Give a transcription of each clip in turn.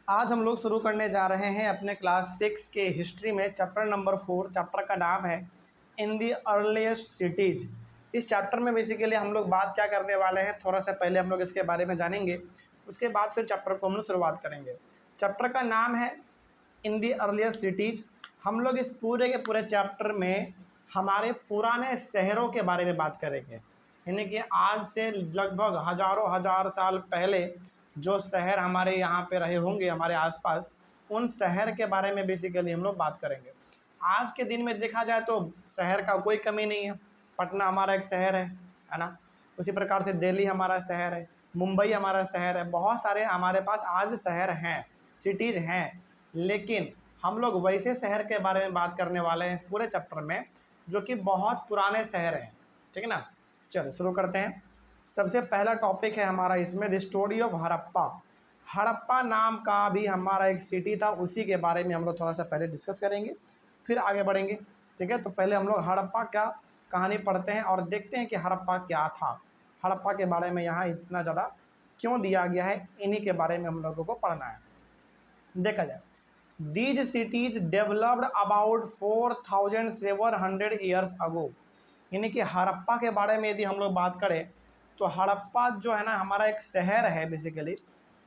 आज हम लोग शुरू करने जा रहे हैं अपने क्लास 6 के हिस्ट्री में चैप्टर नंबर 4। चैप्टर का नाम है इन दी अर्लीस्ट सिटीज़। इस चैप्टर में बेसिकली हम लोग बात क्या करने वाले हैं, थोड़ा सा पहले हम लोग इसके बारे में जानेंगे, उसके बाद फिर चैप्टर को हम लोग शुरुआत करेंगे। चैप्टर का नाम है इन दी अर्लीस्ट सिटीज़। हम लोग इस पूरे के पूरे चैप्टर में हमारे पुराने शहरों के बारे में बात करेंगे, यानी कि आज से लगभग हज़ारों हजार साल पहले जो शहर हमारे यहाँ पे रहे होंगे हमारे आसपास, उन शहर के बारे में बेसिकली हम लोग बात करेंगे। आज के दिन में देखा जाए तो शहर का कोई कमी नहीं है। पटना हमारा एक शहर है ना। उसी प्रकार से दिल्ली हमारा शहर है, मुंबई हमारा शहर है, बहुत सारे हमारे पास आज शहर हैं, सिटीज़ हैं। लेकिन हम लोग वैसे शहर के बारे में बात करने वाले हैं इस पूरे चैप्टर में जो कि बहुत पुराने शहर हैं, ठीक है ना। चलो शुरू करते हैं। सबसे पहला टॉपिक है हमारा इसमें the story of Harappa. Harappa नाम का भी हमारा एक सिटी था, उसी के बारे में हम लोग थोड़ा सा पहले डिस्कस करेंगे, फिर आगे बढ़ेंगे, ठीक है। तो पहले हम लोग हड़प्पा का कहानी पढ़ते हैं और देखते हैं कि हड़प्पा क्या था, हड़प्पा के बारे में यहाँ इतना ज़्यादा क्यों दिया गया है, इन्हीं के बारे में हम लोगों को पढ़ना है। देखा जाए, these cities developed about 4700 years ago, यानी कि हड़प्पा के बारे में यदि हम लोग बात करें तो हड़प्पा जो है ना हमारा एक शहर है बेसिकली,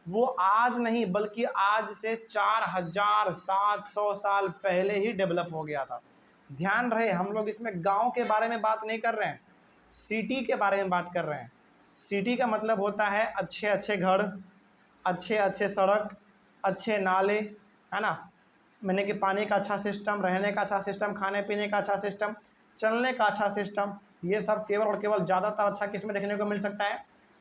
वो आज नहीं बल्कि आज से 4700 साल पहले ही डेवलप हो गया था। ध्यान रहे, हम लोग इसमें गांव के बारे में बात नहीं कर रहे हैं, सिटी के बारे में बात कर रहे हैं। सिटी का मतलब होता है अच्छे अच्छे घर, अच्छे अच्छे सड़क, अच्छे नाले, है ना, मैंने कि पानी का अच्छा सिस्टम, रहने का अच्छा सिस्टम, खाने पीने का अच्छा सिस्टम, चलने का अच्छा सिस्टम। ये सब केवल और केवल ज़्यादातर अच्छा किस में देखने को मिल सकता है,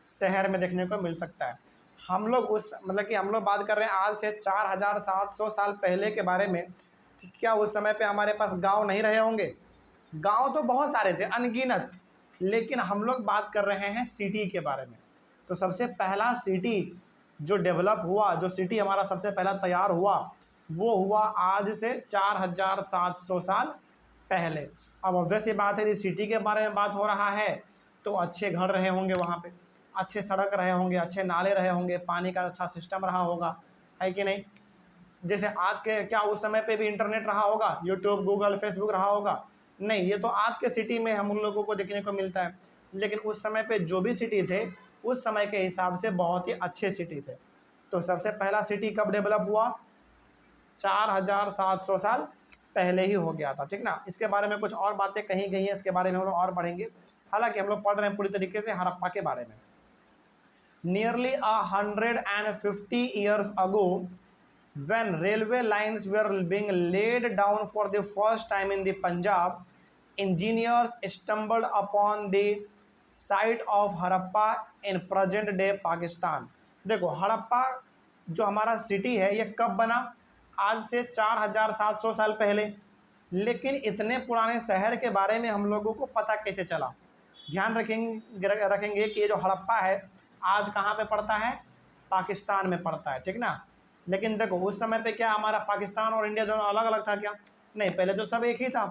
शहर में देखने को मिल सकता है। हम लोग उस मतलब कि हम लोग बात कर रहे हैं आज से 4700 साल पहले के बारे में। क्या उस समय पे हमारे पास गांव नहीं रहे होंगे? गांव तो बहुत सारे थे, अनगिनत, लेकिन हम लोग बात कर रहे हैं सिटी के बारे में। तो सबसे पहला सिटी जो डेवलप हुआ, जो सिटी हमारा सबसे पहला तैयार हुआ, वो हुआ आज से 4700 साल पहले। अब ऑब्वियस ये बात है, यदि सिटी के बारे में बात हो रहा है तो अच्छे घर रहे होंगे वहाँ पे, अच्छे सड़क रहे होंगे, अच्छे नाले रहे होंगे, पानी का अच्छा सिस्टम रहा होगा, है कि नहीं। जैसे आज के, क्या उस समय पे भी इंटरनेट रहा होगा, यूट्यूब, गूगल, फेसबुक रहा होगा? नहीं, ये तो आज के सिटी में हम उन लोगों को देखने को मिलता है। लेकिन उस समय पे जो भी सिटी थे उस समय के हिसाब से बहुत ही अच्छे सिटी थे। तो सबसे पहला सिटी कब डेवलप हुआ? 4700 साल पहले ही हो गया था, ठीक ना। इसके बारे में कुछ और बातें कही गई हैं, इसके बारे में हम लोग और पढ़ेंगे। हालांकि हम लोग पढ़ रहे हैं पूरी तरीके से हड़प्पा के बारे में। Nearly 150 years ago when railway lines were being laid down for the first time in the Punjab, engineers stumbled upon the site of Harappa in present day Pakistan। देखो, हड़प्पा जो हमारा सिटी है ये कब बना? आज से 4700 साल पहले। लेकिन इतने पुराने शहर के बारे में हम लोगों को पता कैसे चला? ध्यान रखेंगे कि ये जो हड़प्पा है आज कहाँ पे पड़ता है? पाकिस्तान में पड़ता है, ठीक ना। लेकिन देखो, उस समय पे क्या हमारा पाकिस्तान और इंडिया दोनों अलग अलग था क्या? नहीं, पहले तो सब एक ही था।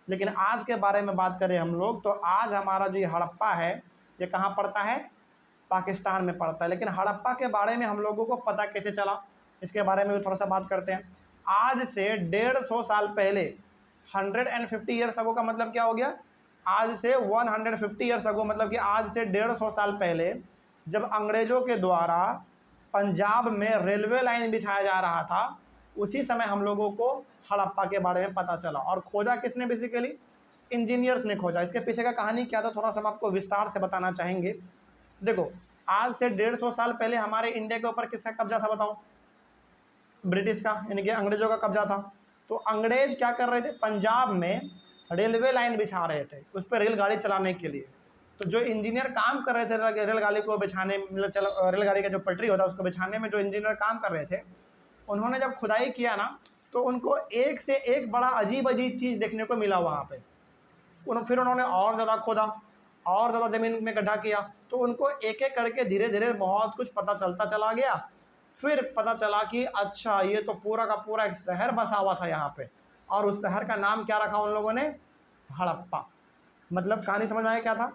लेकिन आज के बारे में बात करें हम लोग तो आज हमारा जो ये हड़प्पा है ये कहाँ पड़ता है? पाकिस्तान में पड़ता है। लेकिन हड़प्पा के बारे में हम लोगों को पता कैसे चला, इसके बारे में भी थोड़ा सा बात करते हैं। आज से 150 साल पहले, 150 ईयर्स अगो का मतलब क्या हो गया? आज से 150 ईयर्स अगो मतलब कि आज से 150 साल पहले जब अंग्रेज़ों के द्वारा पंजाब में रेलवे लाइन बिछाया जा रहा था, उसी समय हम लोगों को हड़प्पा के बारे में पता चला। और खोजा किसने? बेसिकली इंजीनियर्स ने खोजा। इसके पीछे का कहानी क्या था थोड़ा सा हम आपको विस्तार से बताना चाहेंगे। देखो, आज से 150 साल पहले हमारे इंडिया के ऊपर किसका कब्जा था बताओ? ब्रिटिश का, यानी कि अंग्रेज़ों का कब्जा था। तो अंग्रेज क्या कर रहे थे? पंजाब में रेलवे लाइन बिछा रहे थे, उस पर रेलगाड़ी चलाने के लिए। तो जो इंजीनियर काम कर रहे थे रेलगाड़ी को बिछाने, मतलब रेलगाड़ी का जो पटरी होता है उसको बिछाने में जो इंजीनियर काम कर रहे थे, उन्होंने जब खुदाई किया ना तो उनको एक से एक बड़ा अजीब अजीब चीज़ देखने को मिला वहाँ पे। फिर उन्होंने और ज़्यादा खोदा, और ज़्यादा ज़मीन में गड्ढा किया, तो उनको एक एक करके धीरे धीरे बहुत कुछ पता चलता चला गया। फिर पता चला कि अच्छा, ये तो पूरा का पूरा एक शहर बसा हुआ था यहाँ पे, और उस शहर का नाम क्या रखा उन लोगों ने? हड़प्पा। मतलब कहानी समझ में आया क्या था?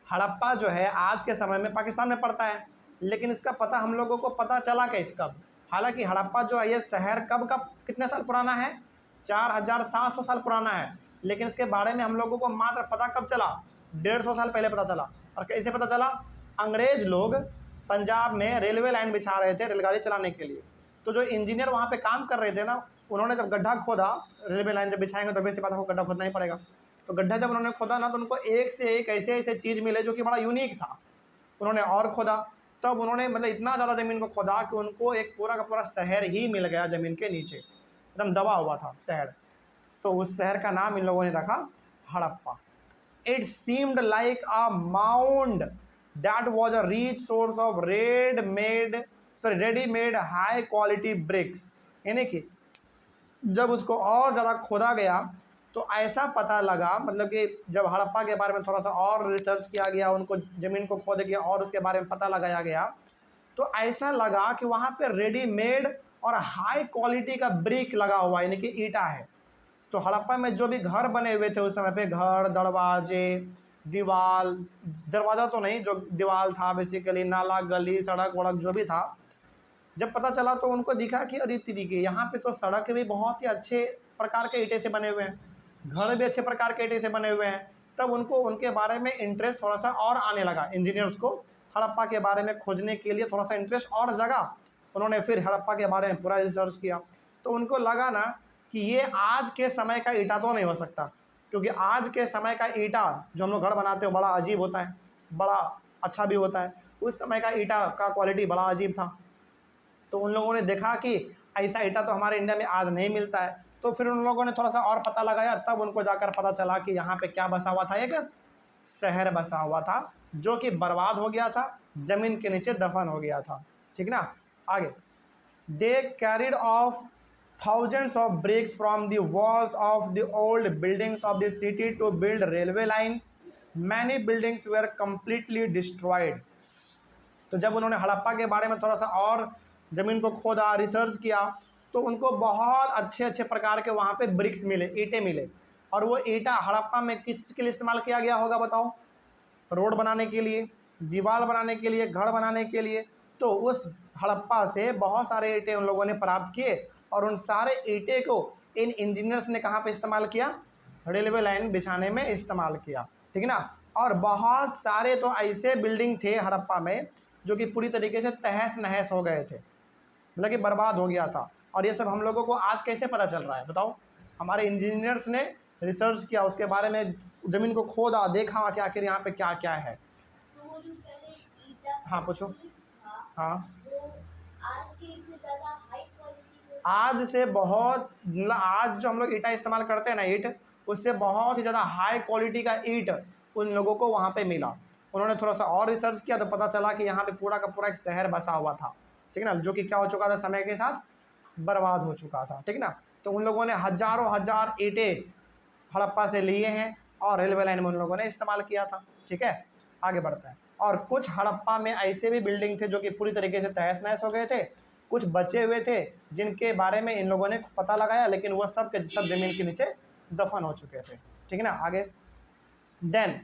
हड़प्पा जो है आज के समय में पाकिस्तान में पड़ता है, लेकिन इसका पता हम लोगों को पता चला कैसे, कब? हालांकि हड़प्पा जो है ये शहर कब कब कितने साल पुराना है, 4700 साल पुराना है, लेकिन इसके बारे में हम लोगों को मात्र पता कब चला, 150 साल पहले पता चला। और कैसे पता चला, अंग्रेज लोग पंजाब में रेलवे लाइन बिछा रहे थे रेलगाड़ी चलाने के लिए, तो जो इंजीनियर वहाँ पे काम कर रहे थे ना, उन्होंने जब गड्ढा खोदा, रेलवे लाइन जब बिछाएंगे तो वैसे बात आपको गड्ढा खोदना ही पड़ेगा, तो गड्ढा जब उन्होंने खोदा ना, तो उनको एक से एक ऐसे ऐसे चीज़ मिले जो कि बड़ा यूनिक था। उन्होंने और खोदा, तब उन्होंने मतलब इतना ज़्यादा ज़मीन को खोदा कि उनको एक पूरा का पूरा शहर ही मिल गया ज़मीन के नीचे, एकदम दबा हुआ था शहर। तो उस शहर का नाम इन लोगों ने रखा Harappa. It seemed like a mound that was a rich source of ready made high quality bricks. यानी कि जब उसको और ज़्यादा खोदा गया तो ऐसा पता लगा, मतलब कि जब हड़प्पा के बारे में थोड़ा सा और रिसर्च किया गया, उनको ज़मीन को खोद के और उसके बारे में पता लगाया गया, तो ऐसा लगा कि वहाँ पे रेडीमेड और हाई क्वालिटी का ब्रिक लगा हुआ, यानी कि ईटा है। तो हड़प्पा में जो भी घर बने हुए थे उस समय पे, घर, दरवाजे, दीवार, दरवाज़ा तो नहीं, जो दीवार था बेसिकली, नाला, गली, सड़क वड़क जो भी था, जब पता चला तो उनको दिखा कि अरे तरीके यहाँ पे तो सड़क भी बहुत ही अच्छे प्रकार के ईंटे से बने हुए हैं, घर भी अच्छे प्रकार के ईंटे से बने हुए हैं। तब उनको उनके बारे में इंटरेस्ट थोड़ा सा और आने लगा, इंजीनियर्स को हड़प्पा के बारे में खोजने के लिए थोड़ा सा इंटरेस्ट और जगा। उन्होंने फिर हड़प्पा के बारे में पूरा रिसर्च किया, तो उनको लगा ना कि ये आज के समय का ईंटा तो नहीं हो सकता, क्योंकि आज के समय का ईंटा जो हम लोग घर बनाते हो बड़ा अजीब होता है, बड़ा अच्छा भी होता है, उस समय का ईंटा का क्वालिटी बड़ा अजीब था। तो उन लोगों ने देखा कि ऐसा ईंटा तो हमारे इंडिया में आज नहीं मिलता है, तो फिर उन लोगों ने थोड़ा सा और पता लगाया, तब उनको जाकर पता चला कि यहाँ पे क्या बसा हुआ था, एक शहर बसा हुआ था जो कि बर्बाद हो गया था, ज़मीन के नीचे दफन हो गया था। ठीक ना, आगे, दे carried of thousands of bricks from the walls of the old buildings of the city to build railway lines. Many buildings were completely destroyed. तो जब उन्होंने हड़प्पा के बारे में थोड़ा सा और ज़मीन को खोदा, रिसर्च किया, तो उनको बहुत अच्छे अच्छे प्रकार के वहाँ पे ब्रिक्स मिले, ईंटें मिले। और वो ईंटा हड़प्पा में किस चीज़ के लिए इस्तेमाल किया गया होगा बताओ, रोड बनाने के लिए, दीवार बनाने के लिए, घर बनाने के लिए। तो उस हड़प्पा से बहुत सारे ईंटें उन लोगों ने प्राप्त किए, और उन सारे ईंटे को इन इंजीनियर्स ने कहाँ पे इस्तेमाल किया, रेलवे लाइन बिछाने में इस्तेमाल किया। ठीक ना, और बहुत सारे तो ऐसे बिल्डिंग थे हड़प्पा में जो कि पूरी तरीके से तहस नहस हो गए थे, मतलब कि बर्बाद हो गया था। और ये सब हम लोगों को आज कैसे पता चल रहा है बताओ, हमारे इंजीनियर्स ने रिसर्च किया, उसके बारे में ज़मीन को खोदा, देखा कि आखिर यहाँ पे क्या क्या है। तो वो जो पहले ईटा हाँ पूछो। था, हाँ, वो आज के से ज़्यादा हाई क्वालिटी का, आज से बहुत, मतलब आज जो हम लोग ईंटा इस्तेमाल करते हैं ना, ईंट, उससे बहुत ही ज़्यादा हाई क्वालिटी का ईंट उन लोगों को वहाँ पे मिला। उन्होंने थोड़ा सा और रिसर्च किया तो पता चला कि यहाँ पे पूरा का पूरा एक शहर बसा हुआ था। ठीक ना, जो कि क्या हो चुका था, समय के साथ बर्बाद हो चुका था। ठीक ना, तो उन लोगों ने हज़ारों हज़ार ईंटें हड़प्पा से लिए हैं और रेलवे लाइन में उन लोगों ने इस्तेमाल किया था। ठीक है, आगे बढ़ते हैं। और कुछ हड़प्पा में ऐसे भी बिल्डिंग थे जो कि पूरी तरीके से तहस नहस हो गए थे, कुछ बचे हुए थे जिनके बारे में इन लोगों ने पता लगाया, लेकिन वह सब के सब ज़मीन के नीचे दफन हो चुके थे। ठीक ना, आगे, then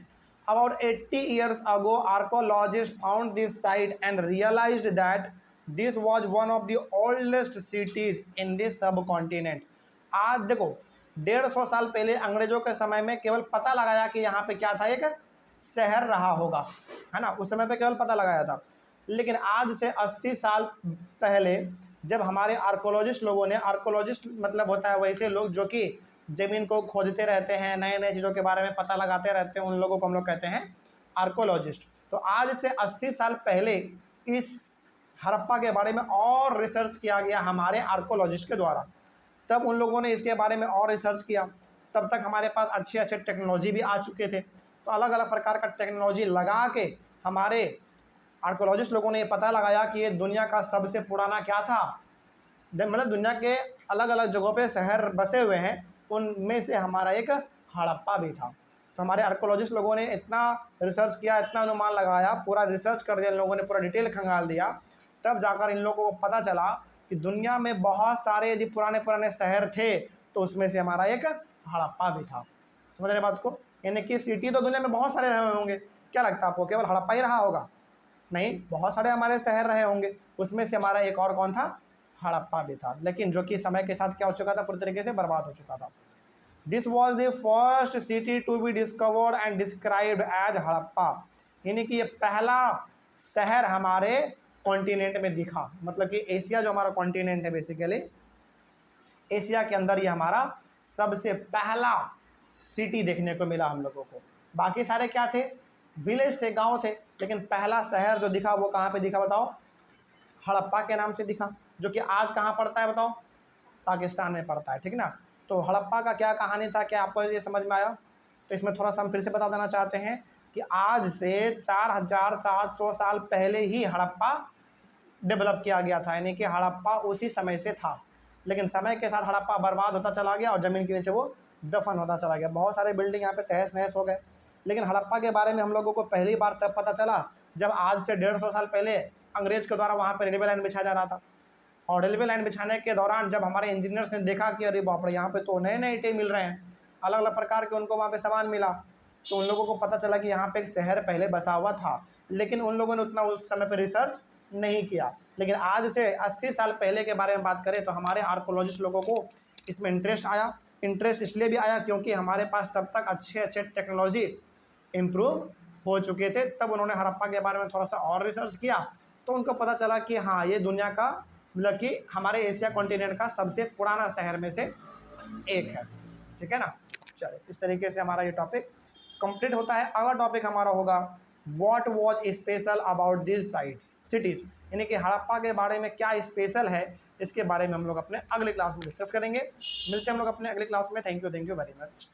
about 80 years ago archaeologists found this site and realized that this was one of the oldest cities in this subcontinent. आज देखो, 150 साल पहले अंग्रेजों के समय में केवल पता लगाया कि यहाँ पे क्या था, एक शहर रहा होगा, है ना, उस समय पे केवल पता लगाया था। लेकिन आज से 80 साल पहले जब हमारे आर्कोलॉजिस्ट लोगों ने, आर्कोलॉजिस्ट मतलब होता है वैसे लोग जो कि ज़मीन को खोदते रहते हैं, नए नए चीज़ों के बारे में पता लगाते रहते हैं, उन लोगों को हम लोग कहते हैं आर्कोलॉजिस्ट। तो आज से 80 साल पहले इस हड़प्पा के बारे में और रिसर्च किया गया हमारे आर्कोलॉजिस्ट के द्वारा। तब उन लोगों ने इसके बारे में और रिसर्च किया, तब तक हमारे पास अच्छे अच्छे टेक्नोलॉजी भी आ चुके थे। तो अलग अलग प्रकार का टेक्नोलॉजी लगा के हमारे आर्कोलॉजिस्ट लोगों ने ये पता लगाया कि ये दुनिया का सबसे पुराना क्या था, मतलब दुनिया के अलग अलग जगहों पे शहर बसे हुए हैं, उनमें से हमारा एक हड़प्पा भी था। तो हमारे आर्कोलॉजिस्ट लोगों ने इतना रिसर्च किया, इतना अनुमान लगाया, पूरा रिसर्च कर दिया इन लोगों ने, पूरा डिटेल खंगाल दिया, तब जाकर इन लोगों को पता चला कि दुनिया में बहुत सारे यदि पुराने पुराने शहर थे तो उसमें से हमारा एक हड़प्पा भी था। समझ रहे बात को, यानी कि सिटी तो दुनिया में बहुत सारे रहे होंगे, क्या लगता है आपको केवल हड़प्पा ही रहा होगा? नहीं, बहुत सारे हमारे शहर रहे होंगे, उसमें से हमारा एक और कौन था, हड़प्पा भी था, लेकिन जो कि समय के साथ क्या हो चुका था, पूरी तरीके से बर्बाद हो चुका था। This was the first city to be discovered and described as Harappa, यानी कि ये पहला शहर हमारे कॉन्टिनेंट में दिखा, मतलब कि एशिया जो हमारा कॉन्टिनेंट है बेसिकली, एशिया के अंदर ये हमारा सबसे पहला सिटी देखने को मिला हम लोगों को। बाकी सारे क्या थे, विलेज थे, गांव थे, लेकिन पहला शहर जो दिखा वो कहाँ पे दिखा बताओ, हड़प्पा के नाम से दिखा, जो कि आज कहाँ पड़ता है बताओ, पाकिस्तान में पड़ता है, ठीक ना। तो हड़प्पा का क्या कहानी था, क्या आपको ये समझ में आया? तो इसमें थोड़ा सा हम फिर से बता देना चाहते हैं कि आज से 4700 साल पहले ही हड़प्पा डेवलप किया गया था, यानी कि हड़प्पा उसी समय से था, लेकिन समय के साथ हड़प्पा बर्बाद होता चला गया और ज़मीन के नीचे वो दफन होता चला गया। बहुत सारे बिल्डिंग यहाँ पे तहस नहस हो गए, लेकिन हड़प्पा के बारे में हम लोगों को पहली बार तब पता चला जब आज से 150 साल पहले अंग्रेज के द्वारा वहाँ पर रेलवे लाइन बिछाया जा रहा था। और रेलवे लाइन बिछाने के दौरान जब हमारे इंजीनियर्स ने देखा कि अरे बाप रे, यहाँ पे तो नए नए ईंटें मिल रहे हैं, अलग अलग प्रकार के उनको वहाँ पे सामान मिला, तो उन लोगों को पता चला कि यहाँ पे एक शहर पहले बसा हुआ था, लेकिन उन लोगों ने उतना उस समय पर रिसर्च नहीं किया। लेकिन आज से 80 साल पहले के बारे में बात करें तो हमारे आर्कोलॉजिस्ट लोगों को इसमें इंटरेस्ट आया। इंटरेस्ट इसलिए भी आया क्योंकि हमारे पास तब तक अच्छे अच्छे टेक्नोलॉजी इम्प्रूव हो चुके थे। तब उन्होंने हड़प्पा के बारे में थोड़ा सा और रिसर्च किया, तो उनको पता चला कि हाँ, ये दुनिया का, मतलब कि हमारे एशिया कॉन्टिनेंट का सबसे पुराना शहर में से एक है, ठीक है ना। चलो, इस तरीके से हमारा ये टॉपिक कंप्लीट होता है। अगला टॉपिक हमारा होगा what was special about this sites cities, यानी कि हड़प्पा के बारे में क्या स्पेशल है, इसके बारे में हम लोग अपने अगले क्लास में डिस्कस करेंगे। मिलते हैं हम लोग अपने अगले क्लास में। Thank you very much.